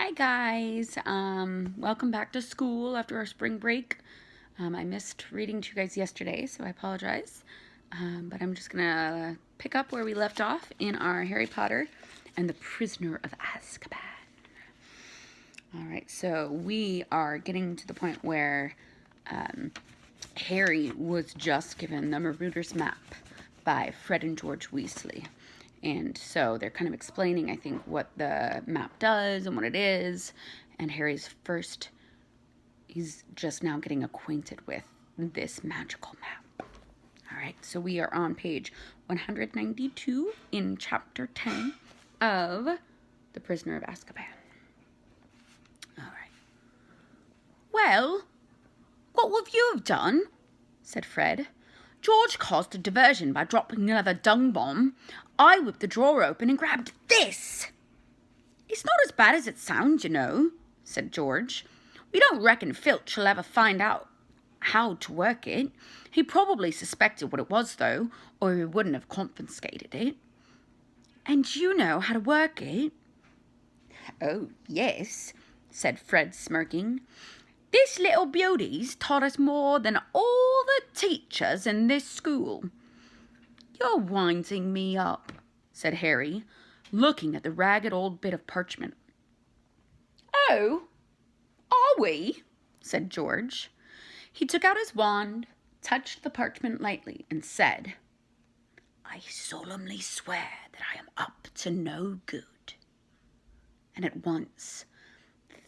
Hi guys, welcome back to school after our spring break. I missed reading to you guys yesterday, so I apologize. But I'm just gonna pick up where we left off in our Harry Potter and the Prisoner of Azkaban. Alright, so we are getting to the point where Harry was just given the Marauders map by Fred and George Weasley. And so they're kind of explaining, I think, what the map does and what it is. And Harry's he's just now getting acquainted with this magical map. All right, so we are on page 192 in chapter 10 of The Prisoner of Azkaban. All right. Well, what would you have done? Said Fred. George caused a diversion by dropping another dung bomb. I whipped the drawer open and grabbed this. It's not as bad as it sounds, you know, said George. We don't reckon Filch will ever find out how to work it. He probably suspected what it was, though, or he wouldn't have confiscated it. And you know how to work it? Oh, yes, said Fred, smirking. This little beauty's taught us more than all the teachers in this school. You're winding me up, said Harry, looking at the ragged old bit of parchment. Oh, are we? Said George. He took out his wand, touched the parchment lightly, and said, I solemnly swear that I am up to no good. And at once,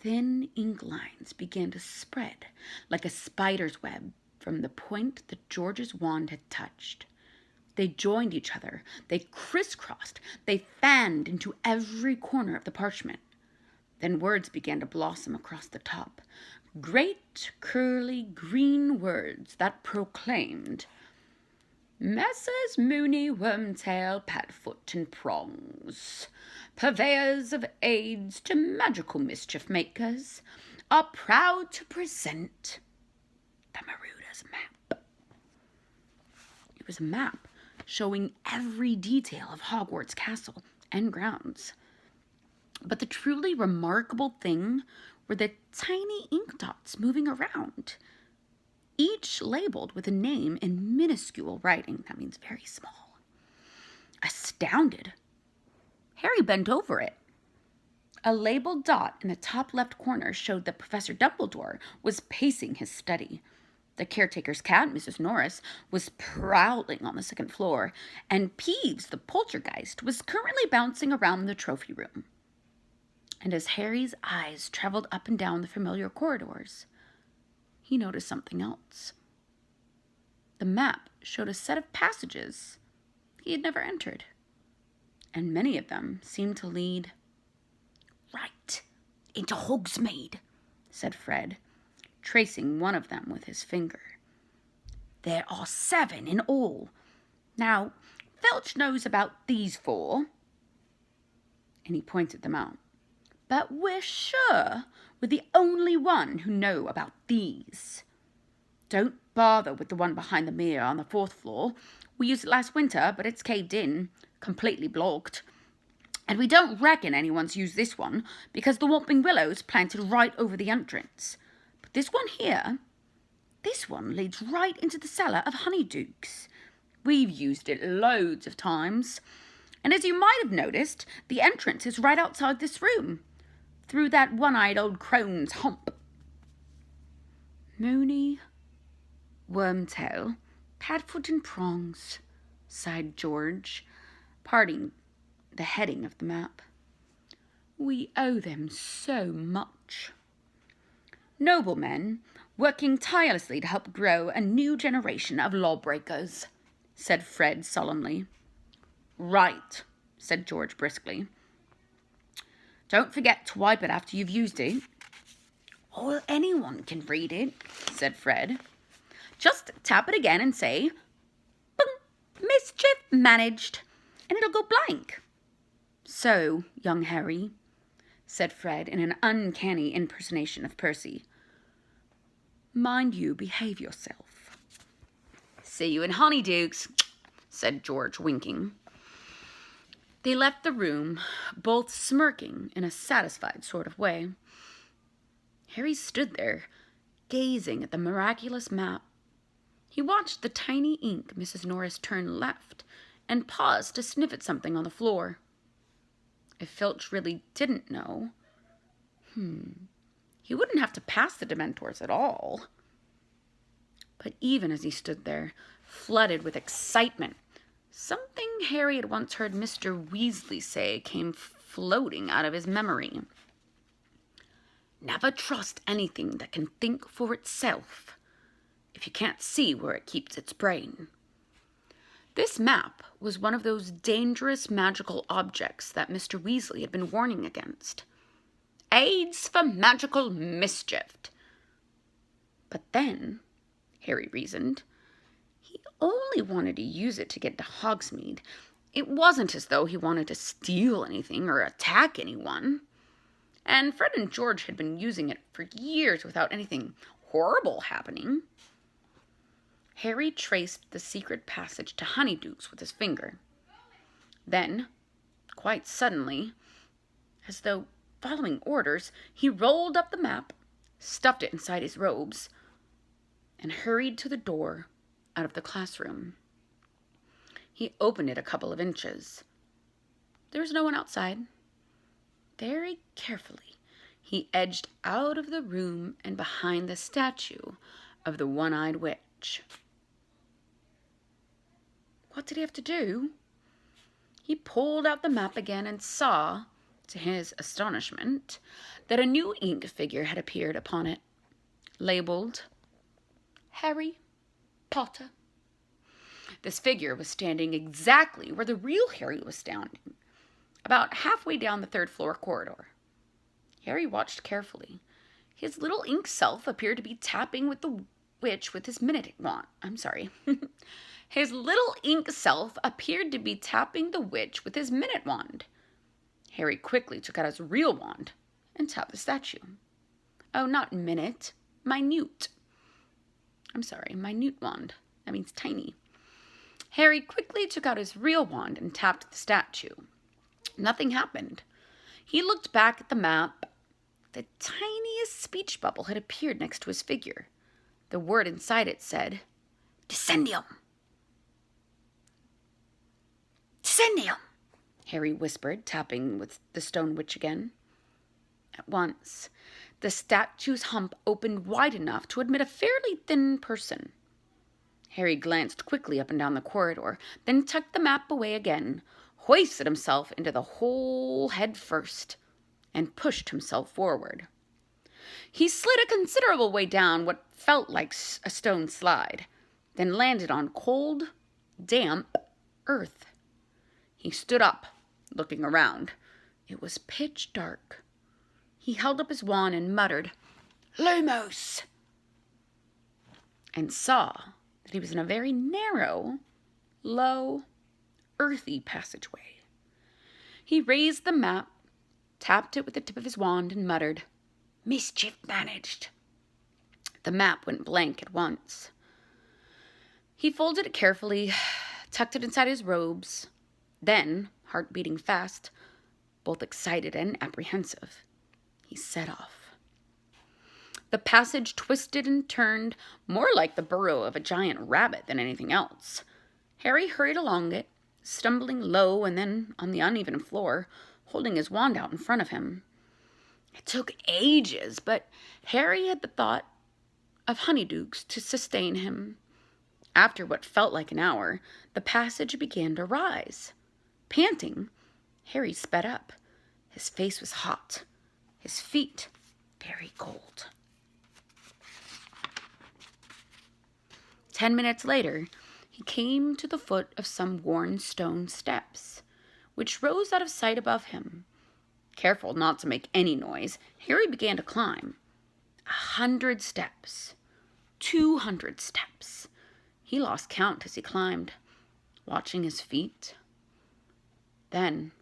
thin ink lines began to spread like a spider's web from the point that George's wand had touched. They joined each other, they crisscrossed, they fanned into every corner of the parchment. Then words began to blossom across the top, great curly green words that proclaimed, Messrs. Moony, Wormtail, Padfoot, and Prongs, purveyors of aids to magical mischief makers, are proud to present the Marauders map. It was a map showing every detail of Hogwarts Castle and grounds. But the truly remarkable thing were the tiny ink dots moving around, each labeled with a name in minuscule writing. That means very small. Astounded, Harry bent over it. A labeled dot in the top left corner showed that Professor Dumbledore was pacing his study. The caretaker's cat, Mrs. Norris, was prowling on the second floor, and Peeves, the poltergeist, was currently bouncing around the trophy room. And as Harry's eyes traveled up and down the familiar corridors, he noticed something else. The map showed a set of passages he had never entered, and many of them seemed to lead right into Hogsmeade, said Fred, tracing one of them with his finger. There are 7 in all. Now, Filch knows about these 4, and he pointed them out. But we're sure we're the only one who know about these. Don't bother with the one behind the mirror on the 4th floor. We used it last winter, but it's caved in, completely blocked. And we don't reckon anyone's used this one because the Whomping Willow's planted right over the entrance. But this one here, this one leads right into the cellar of Honeydukes. We've used it loads of times. And as you might have noticed, the entrance is right outside this room, through that one-eyed old crone's hump. Moony, Wormtail, Padfoot, and Prongs, sighed George, parting the heading of the map. We owe them so much. Noblemen, working tirelessly to help grow a new generation of lawbreakers, said Fred solemnly. Right, said George briskly. Don't forget to wipe it after you've used it. Or anyone can read it, said Fred. Just tap it again and say, Bung, mischief managed, and it'll go blank. So, young Harry, said Fred in an uncanny impersonation of Percy, mind you behave yourself. See you in Honeydukes, said George, winking. They left the room, both smirking in a satisfied sort of way. Harry stood there, gazing at the miraculous map. He watched the tiny ink Mrs. Norris turn left and paused to sniff at something on the floor. If Filch really didn't know, he wouldn't have to pass the Dementors at all. But even as he stood there, flooded with excitement, something Harry had once heard Mr. Weasley say came floating out of his memory. Never trust anything that can think for itself, if you can't see where it keeps its brain. This map was one of those dangerous magical objects that Mr. Weasley had been warning against. Aids for magical mischief. But then, Harry reasoned, he only wanted to use it to get to Hogsmeade. It wasn't as though he wanted to steal anything or attack anyone. And Fred and George had been using it for years without anything horrible happening. Harry traced the secret passage to Honeydukes with his finger. Then, quite suddenly, as though following orders, he rolled up the map, stuffed it inside his robes, and hurried to the door out of the classroom. He opened it a couple of inches. There was no one outside. Very carefully, he edged out of the room and behind the statue of the one-eyed witch. What did he have to do? He pulled out the map again and saw, to his astonishment, that a new ink figure had appeared upon it, labeled Harry Potter. This figure was standing exactly where the real Harry was standing, about halfway down the third-floor corridor. Harry watched carefully. His little ink self appeared to be tapping with the witch with his minute wand. His little ink self appeared to be tapping the witch with his minute wand. Harry quickly took out his real wand and tapped the statue. Oh, not minute, minute. Minute wand. That means tiny. Harry quickly took out his real wand and tapped the statue. Nothing happened. He looked back at the map. The tiniest speech bubble had appeared next to his figure. The word inside it said, Descendium. Descendium, Harry whispered, tapping with the stone witch again. At once, the statue's hump opened wide enough to admit a fairly thin person. Harry glanced quickly up and down the corridor, then tucked the map away again, hoisted himself into the hole head first, and pushed himself forward. He slid a considerable way down what felt like a stone slide, then landed on cold, damp earth. He stood up, looking around. It was pitch dark. He held up his wand and muttered, Lumos, and saw that he was in a very narrow, low, earthy passageway. He raised the map, tapped it with the tip of his wand, and muttered, Mischief managed. The map went blank at once. He folded it carefully, tucked it inside his robes, then, heart beating fast, both excited and apprehensive, he set off. The passage twisted and turned, more like the burrow of a giant rabbit than anything else. Harry hurried along it, stumbling low and then on the uneven floor, holding his wand out in front of him. It took ages, but Harry had the thought of Honeydukes to sustain him. After what felt like an hour, the passage began to rise. Panting, Harry sped up. His face was hot, his feet very cold. 10 minutes later, he came to the foot of some worn stone steps, which rose out of sight above him. Careful not to make any noise, Harry began to climb. 100 steps, 200 steps. He lost count as he climbed, watching his feet. Then,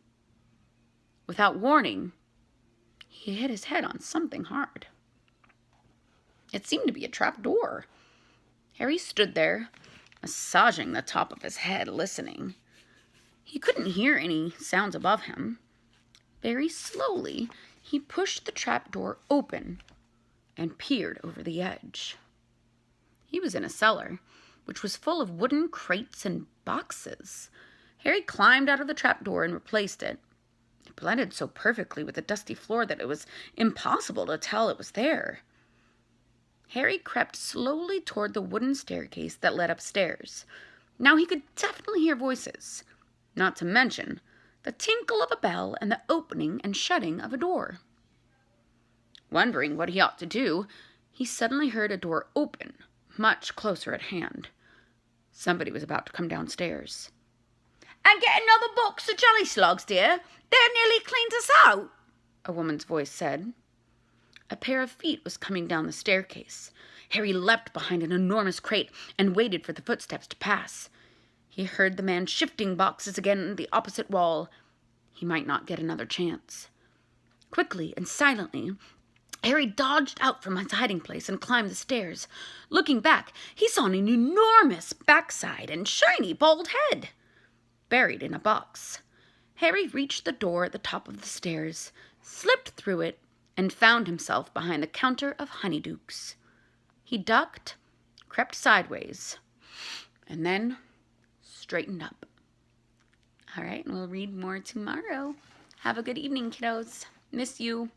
without warning, he hit his head on something hard. It seemed to be a trap door. Harry stood there, massaging the top of his head, listening. He couldn't hear any sounds above him. Very slowly, he pushed the trapdoor open and peered over the edge. He was in a cellar, which was full of wooden crates and boxes. Harry climbed out of the trapdoor and replaced it. It blended so perfectly with the dusty floor that it was impossible to tell it was there. Harry crept slowly toward the wooden staircase that led upstairs. Now he could definitely hear voices, not to mention the tinkle of a bell and the opening and shutting of a door. Wondering what he ought to do, he suddenly heard a door open, much closer at hand. Somebody was about to come downstairs. "And get another box of jelly slugs, dear. They're nearly cleaned us out," a woman's voice said. A pair of feet was coming down the staircase. Harry leapt behind an enormous crate and waited for the footsteps to pass. He heard the man shifting boxes again on the opposite wall. He might not get another chance. Quickly and silently, Harry dodged out from his hiding place and climbed the stairs. Looking back, he saw an enormous backside and shiny bald head buried in a box. Harry reached the door at the top of the stairs, slipped through it, and found himself behind the counter of honeydukes. He ducked, crept sideways, and then straightened up. All right, we'll read more tomorrow. Have a good evening, kiddos. Miss you.